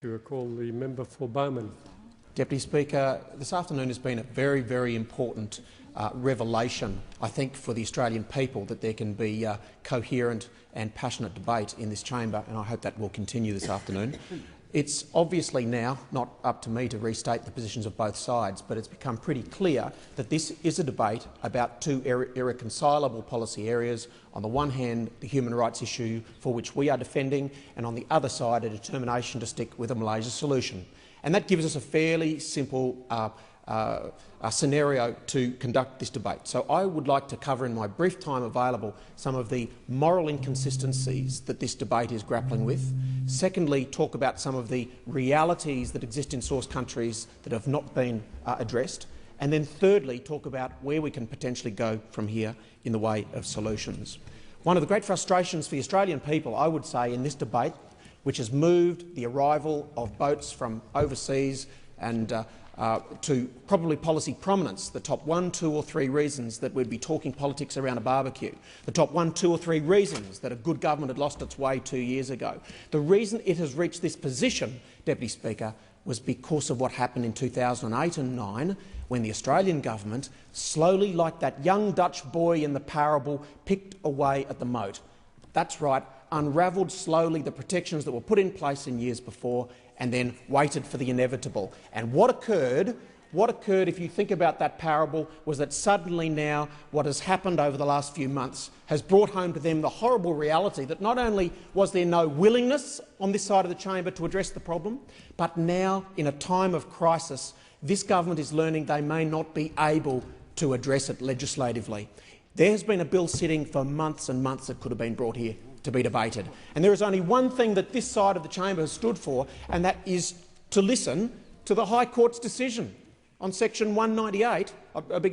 To recall the member for Bowman. Deputy Speaker, this afternoon has been a very, very important revelation, I think, for the Australian people, that there can be coherent and passionate debate in this chamber, and I hope that will continue this afternoon. It's obviously now not up to me to restate the positions of both sides, but it's become pretty clear that this is a debate about two irreconcilable policy areas. On the one hand, the human rights issue for which we are defending, and on the other side, a determination to stick with a Malaysia solution. And that gives us a fairly simple scenario to conduct this debate. So I would like to cover in my brief time available some of the moral inconsistencies that this debate is grappling with. Secondly, talk about some of the realities that exist in source countries that have not been addressed. And then thirdly, talk about where we can potentially go from here in the way of solutions. One of the great frustrations for the Australian people, I would say, in this debate, which has moved the arrival of boats from overseas and to probably policy prominence, the top 1, 2 or 3 reasons that we'd be talking politics around a barbecue, the top 1, 2 or 3 reasons that a good government had lost its way 2 years ago. The reason it has reached this position, Deputy Speaker, was because of what happened in 2008 and 2009, when the Australian government, slowly like that young Dutch boy in the parable, picked away at the moat. That's right, unravelled slowly the protections that were put in place in years before, and then waited for the inevitable. And what occurred, if you think about that parable, was that suddenly now what has happened over the last few months has brought home to them the horrible reality that not only was there no willingness on this side of the chamber to address the problem, but now, in a time of crisis, this government is learning they may not be able to address it legislatively. There has been a bill sitting for months and months that could have been brought here to be debated. And there is only one thing that this side of the chamber has stood for, and that is to listen to the High Court's decision on section 198, of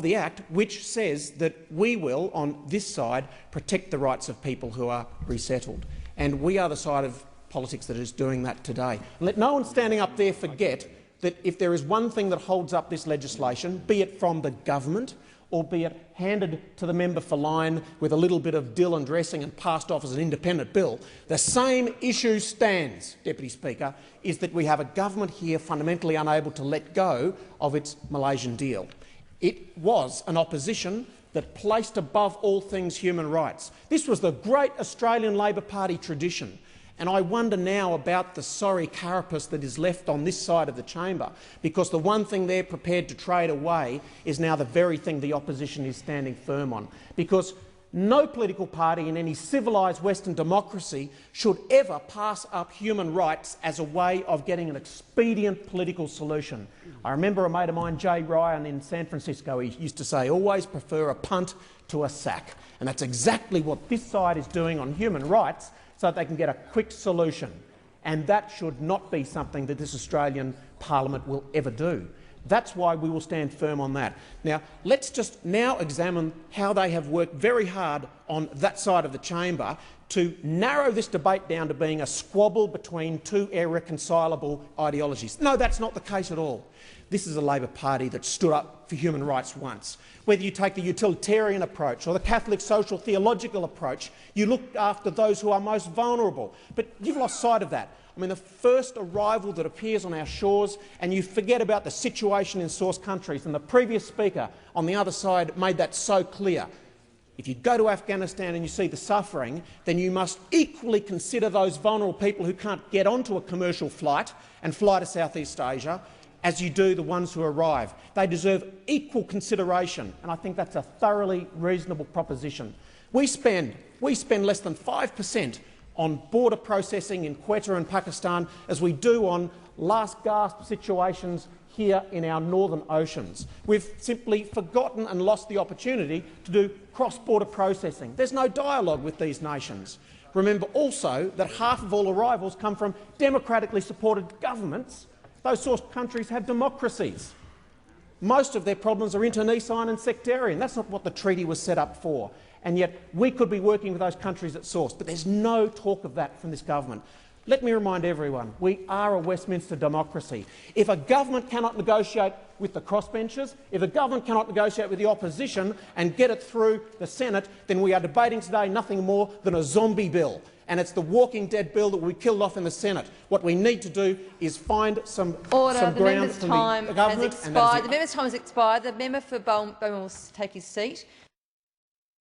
the Act, which says that we will, on this side, protect the rights of people who are resettled. And we are the side of politics that is doing that today. And let no one standing up there forget that if there is one thing that holds up this legislation, be it from the government or be it handed to the member for Lyne with a little bit of dill and dressing and passed off as an independent bill, the same issue stands, Deputy Speaker, is that we have a government here fundamentally unable to let go of its Malaysian deal. It was an opposition that placed above all things human rights. This was the great Australian Labor Party tradition. And I wonder now about the sorry carapace that is left on this side of the chamber, because the one thing they're prepared to trade away is now the very thing the opposition is standing firm on. Because no political party in any civilised Western democracy should ever pass up human rights as a way of getting an expedient political solution. I remember a mate of mine, Jay Ryan, in San Francisco, he used to say, always prefer a punt to a sack. And that's exactly what this side is doing on human rights, so that they can get a quick solution. And that should not be something that this Australian Parliament will ever do. That's why we will stand firm on that. Now, let's just now examine how they have worked very hard on that side of the chamber to narrow this debate down to being a squabble between two irreconcilable ideologies. No, that's not the case at all. This is a Labor Party that stood up for human rights once. Whether you take the utilitarian approach or the Catholic social theological approach, you look after those who are most vulnerable. But you've lost sight of that. I mean, the first arrival that appears on our shores, and you forget about the situation in source countries, and the previous speaker on the other side made that so clear. If you go to Afghanistan and you see the suffering, then you must equally consider those vulnerable people who can't get onto a commercial flight and fly to Southeast Asia as you do the ones who arrive. They deserve equal consideration, and I think that's a thoroughly reasonable proposition. We spend less than 5% on border processing in Quetta and Pakistan as we do on last-gasp situations here in our northern oceans. We've simply forgotten and lost the opportunity to do cross-border processing. There's no dialogue with these nations. Remember also that half of all arrivals come from democratically supported governments. Those source countries have democracies. Most of their problems are internecine and sectarian. That's not what the treaty was set up for. And yet we could be working with those countries at source, but there's no talk of that from this government. Let me remind everyone, we are a Westminster democracy. If a government cannot negotiate with the crossbenchers, if a government cannot negotiate with the opposition and get it through the Senate, then we are debating today nothing more than a zombie bill. and it's the Walking Dead bill that we killed off in the Senate. What we need to do is find some Order. ground from the government. The member's time has expired. The member for Beaumont will take his seat.